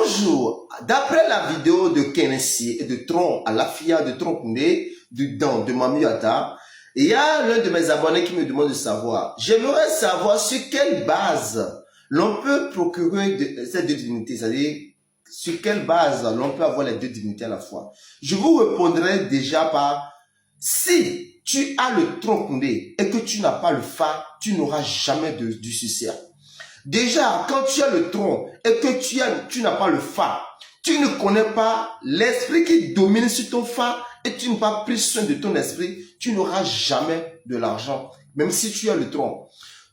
Bonjour, d'après la vidéo de Kenessi et de Tron à la fille de Tron Koundé, de Mamiyata, il y a l'un de mes abonnés qui me demande de savoir, j'aimerais savoir sur quelle base l'on peut procurer ces deux divinités, c'est-à-dire sur quelle base l'on peut avoir les deux divinités à la fois. Je vous répondrai déjà par, si tu as le Tron Koundé et que tu n'as pas le Fa, tu n'auras jamais du succès. Déjà, quand tu as le tronc et que tu n'as pas le Fa, tu ne connais pas l'esprit qui domine sur ton Fa et tu n'as pas pris soin de ton esprit, tu n'auras jamais de l'argent, même si tu as le tronc.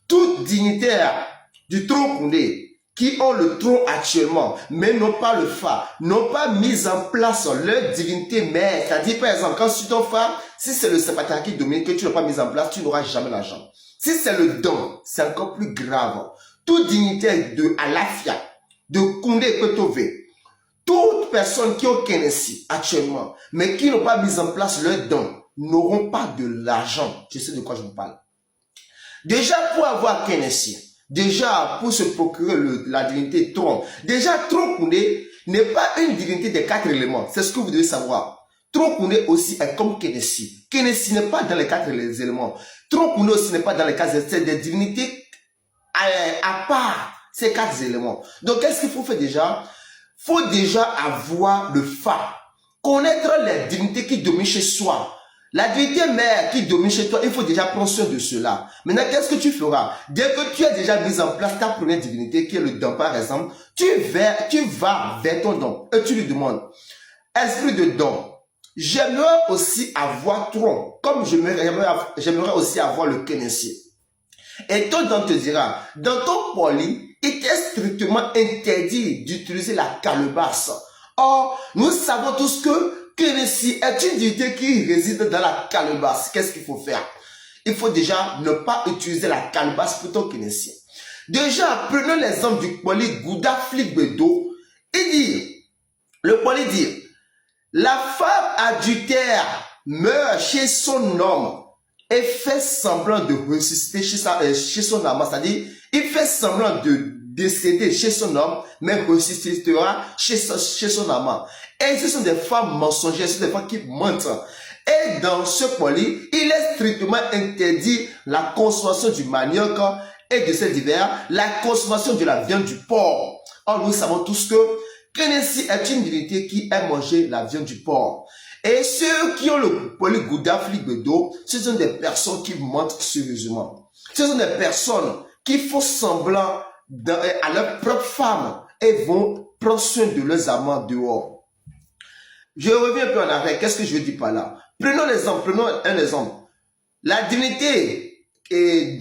Toute dignitaire du tronc Koundé qui ont le tronc actuellement, mais n'ont pas le Fa, n'ont pas mis en place leur divinité mère. C'est-à-dire, par exemple, quand sur ton Fa, si c'est le Sapata qui domine, que tu n'as pas mis en place, tu n'auras jamais l'argent. Si c'est le don, c'est encore plus grave. Toute dignitaire de Alafia, de Koundé Petové, toute personne qui ont Kenessi actuellement, mais qui n'ont pas mis en place leur don, n'auront pas de l'argent. Je sais de quoi je vous parle. Déjà, pour avoir Kenessi, déjà, pour se procurer la divinité Tron, déjà, Tron Koundé n'est pas une divinité des 4 éléments. C'est ce que vous devez savoir. Tron Koundé aussi est comme Kenessi. Kenessi n'est pas dans les 4 éléments. Tron Koundé aussi n'est pas dans les 4 éléments. C'est des divinités à part ces 4 éléments. Donc, qu'est-ce qu'il faut faire déjà? Il faut déjà avoir le Fa. Connaître les divinités qui dominent chez soi. La divinité mère qui domine chez toi, il faut déjà prendre soin de cela. Maintenant, qu'est-ce que tu feras? Dès que tu as déjà mis en place ta première divinité, qui est le don par exemple, tu vas vers ton don et tu lui demandes, esprit de don, j'aimerais aussi avoir Tron, comme j'aimerais aussi avoir le Kenessi. Et ton don te dira, dans ton poli, il t'est strictement interdit d'utiliser la calebasse. Or, nous savons tous que Kenessi est une divinité qui réside dans la calebasse. Qu'est-ce qu'il faut faire? Il faut déjà ne pas utiliser la calebasse pour ton Kenessi. Déjà, prenons l'exemple du poli Gouda Fligbedo. Le poli dit, la femme adultère meurt chez son homme et fait semblant de ressusciter chez son amant, c'est-à-dire, il fait semblant de décéder chez son homme, mais ressuscitera chez son amant. Et ce sont des femmes mensongères, ce sont des femmes qui mentent. Et dans ce poli, il est strictement interdit la consommation du manioc et de ces divers, la consommation de la viande du porc. Or, nous savons tous que Kenessi est une divinité qui aime manger la viande du porc. Et ceux qui ont le polygouda fligbedo, ce sont des personnes qui mentent sérieusement. Ce sont des personnes qui font semblant à leur propre femme et vont prendre soin de leurs amants dehors. Je reviens un peu en arrière. Qu'est-ce que je veux dire par là? Prenons un exemple. La divinité est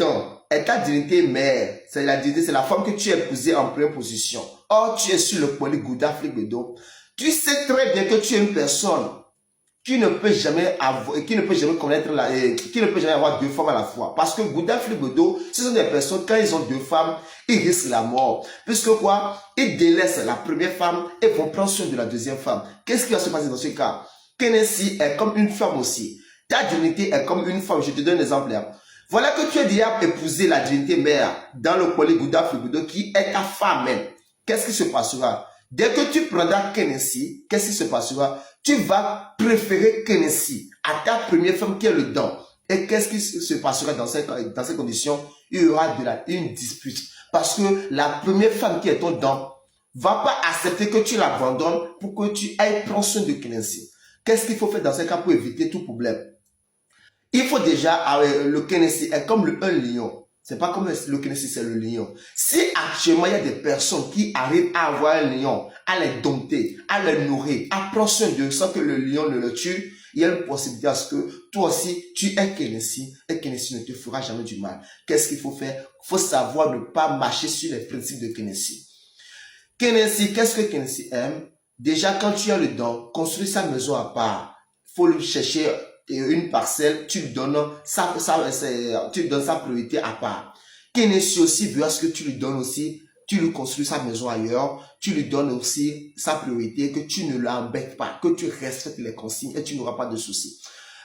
ta divinité mère. C'est la femme que tu as épousée en première position. Or, tu es sur le polygouda fligbedo. Tu sais très bien que tu es une personne qui ne peut jamais avoir deux femmes à la fois. Parce que Gouda Fligbedo, ce sont des personnes, quand ils ont 2 femmes, ils risquent la mort. Puisque quoi? Ils délaissent la première femme et vont prendre soin de la deuxième femme. Qu'est-ce qui va se passer dans ce cas? Kenessi est comme une femme aussi. Ta divinité est comme une femme. Je te donne un exemple là. Voilà que tu as déjà épousé la divinité mère dans le polygouda Fligbedo qui est ta femme même. Qu'est-ce qui se passera? Dès que tu prendras Kenessi, qu'est-ce qui se passera? Tu vas préférer Kenessi à ta première femme qui est le don. Et qu'est-ce qui se passera dans ces conditions? Il y aura une dispute. Parce que la première femme qui est ton don va pas accepter que tu l'abandonnes pour que tu ailles prendre soin de Kenessi. Qu'est-ce qu'il faut faire dans ce cas pour éviter tout problème? Il faut déjà, le Kenessi est comme un lion. C'est pas comme le Kenessi, c'est le lion. Si actuellement il y a des personnes qui arrivent à avoir un lion, à les dompter, à les nourrir, à prendre soin d'eux sans que le lion ne le tue, il y a une possibilité à ce que toi aussi tu es Kenessi et Kenessi ne te fera jamais du mal. Qu'est-ce qu'il faut faire? Il faut savoir ne pas marcher sur les principes de Kenessi. Kenessi, qu'est-ce que Kenessi aime? Déjà, quand tu as le don, construis sa maison à part. Il faut lui chercher une parcelle, tu lui donnes sa priorité à part. Kenessi aussi veut à ce que tu lui donnes aussi, tu lui construis sa maison ailleurs, tu lui donnes aussi sa priorité, que tu ne l'embêtes pas, que tu respectes les consignes et tu n'auras pas de soucis.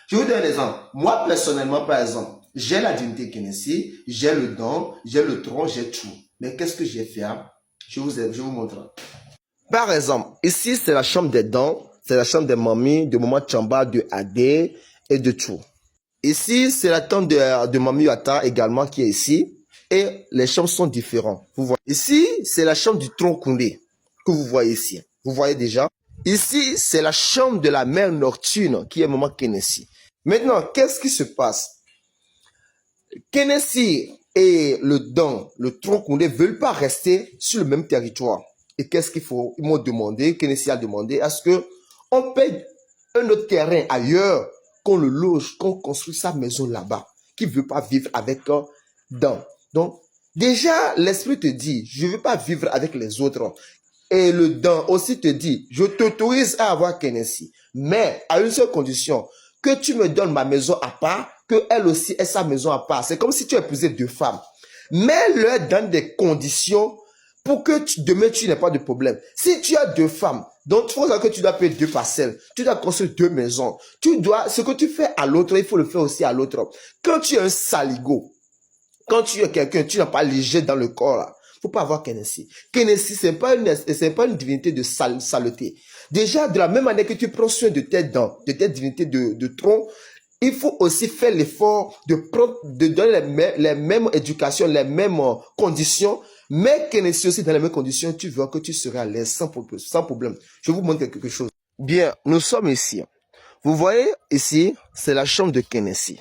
Je vous donne un exemple. Moi, personnellement, par exemple, j'ai la divinité Kenessi, j'ai le don, j'ai le tronc, j'ai tout. Mais qu'est-ce que j'ai fait? Je vous montre. Par exemple, ici, c'est la chambre des dents, c'est la chambre des mamies, de Maman Chamba, de Adé et de tout. Ici, c'est la tente de Mamie Yata également qui est ici. Et les chambres sont différentes. Vous voyez. Ici, c'est la chambre du tronc Koundé que vous voyez ici. Vous voyez déjà. Ici, c'est la chambre de la mère nocturne qui est Maman Kenessi. Maintenant, qu'est-ce qui se passe? Kenessi et le Don, le tronc Koundé, ne veulent pas rester sur le même territoire. Et qu'est-ce qu'il faut? Ils m'ont demandé, Kenessi a demandé à ce qu'on paye un autre terrain ailleurs, qu'on le loge, qu'on construit sa maison là-bas, qui ne veut pas vivre avec Don. Donc, déjà, l'esprit te dit, je ne veux pas vivre avec les autres. Et le Don aussi te dit, je t'autorise à avoir Kenessi, mais à une seule condition, que tu me donnes ma maison à part, qu'elle aussi ait sa maison à part. C'est comme si tu épousais deux femmes. Mets-leur dans des conditions pour que demain, tu n'aies pas de problème. Si tu as deux femmes, donc il faut que tu dois payer deux parcelles, tu dois construire deux maisons. Ce que tu fais à l'autre, il faut le faire aussi à l'autre. Quand tu es un saligo, quand tu es quelqu'un, tu n'as pas léger dans le corps, là. Faut pas avoir Kenessi. Kenessi, c'est pas une divinité de saleté. Déjà, de la même manière que tu prends soin de tes dents, de tes divinités de tronc, il faut aussi faire l'effort de donner les mêmes éducations, les mêmes conditions, mais Kenessi aussi dans les mêmes conditions, tu verras que tu seras à l'aise sans problème. Je vous montre quelque chose. Bien, nous sommes ici. Vous voyez ici, c'est la chambre de Kenessi.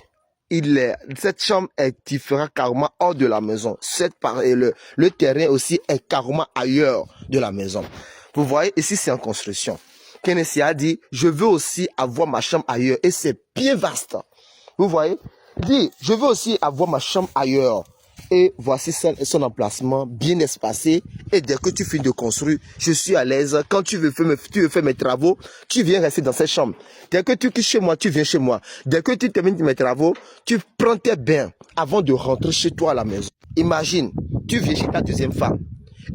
Cette chambre est différente carrément hors de la maison. Le terrain aussi est carrément ailleurs de la maison. Vous voyez, ici c'est en construction. Kenessi a dit, je veux aussi avoir ma chambre ailleurs. Et c'est bien vaste. Vous voyez, il dit, je veux aussi avoir ma chambre ailleurs. Et voici son emplacement bien espacé. Et dès que tu finis de construire, je suis à l'aise. Quand tu veux faire mes travaux, tu viens rester dans cette chambre. Dès que tu quittes chez moi, tu viens chez moi. Dès que tu termines mes travaux, tu prends tes bains avant de rentrer chez toi à la maison. Imagine, tu viens chez ta deuxième femme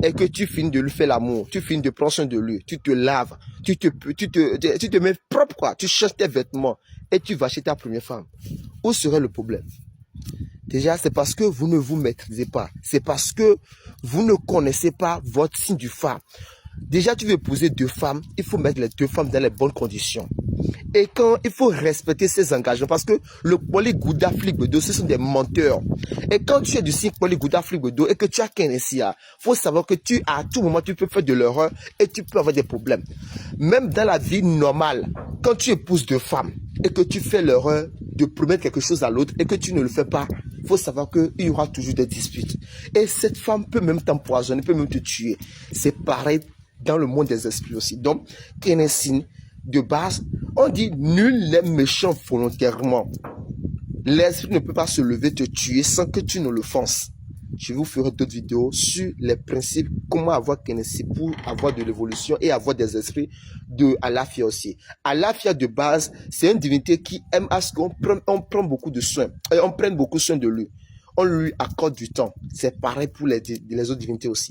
et que tu finis de lui faire l'amour, tu finis de prendre soin de lui, tu te laves, tu te mets propre, quoi. Tu changes tes vêtements et tu vas chez ta première femme. Où serait le problème? Déjà, c'est parce que vous ne vous maîtrisez pas. C'est parce que vous ne connaissez pas votre signe du phare. Déjà, tu veux épouser deux femmes, il faut mettre les deux femmes dans les bonnes conditions. Et quand il faut respecter ses engagements, parce que le Poligouda Fligbedo, ce sont des menteurs. Et quand tu es du signe Poligouda Fligbedo et que tu as Kenessi, il faut savoir que à tout moment, tu peux faire de l'erreur et tu peux avoir des problèmes. Même dans la vie normale, quand tu épouses deux femmes et que tu fais l'erreur de promettre quelque chose à l'autre et que tu ne le fais pas, il faut savoir qu'il y aura toujours des disputes. Et cette femme peut même t'empoisonner, peut même te tuer. C'est pareil dans le monde des esprits aussi. Donc, Kenessi, de base, on dit nul n'est méchant volontairement. L'esprit ne peut pas se lever te tuer sans que tu ne le fasses. Je vous ferai d'autres vidéos sur les principes, comment avoir Kenessi pour avoir de l'évolution et avoir des esprits de Alafia aussi. Alafia de base, c'est une divinité qui aime à ce qu'on prend beaucoup de soin. Et on prenne beaucoup soin de lui. On lui accorde du temps. C'est pareil pour les autres divinités aussi.